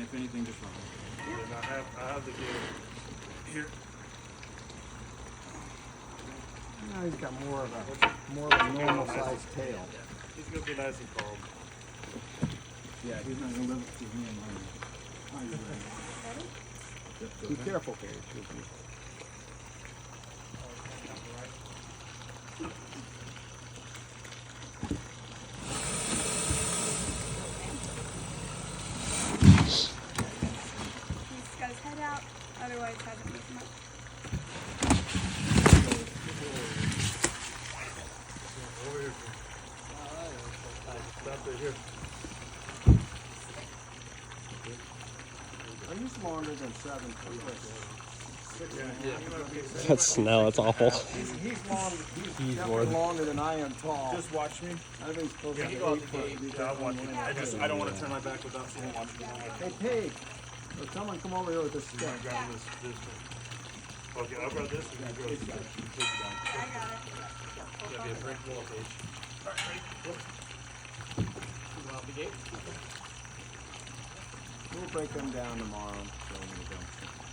if anything, just run. And I have the gear here. No, he's got more of a normal sized tail. Yeah. He's gonna be nice and calm. Yeah, he's not gonna live up to me and mine. Be careful, Gage. He's got his head out, otherwise hasn't moved much. Over here. Stop right here. Are you longer than 7 feet? That's awful. He's long. He's more definitely than- longer than I am tall. Just watch me. I think he's close to Yeah. 8 foot. Yeah, I'll watch you. I don't want to turn my back without someone watching me. Hey, Paige, will someone come over here with this stick? I'm grabbing this thing. Okay, I'll grab this and you grab this. I got it. That'd be a brick wall, Paige. We'll break them down tomorrow. And show them the dumpster.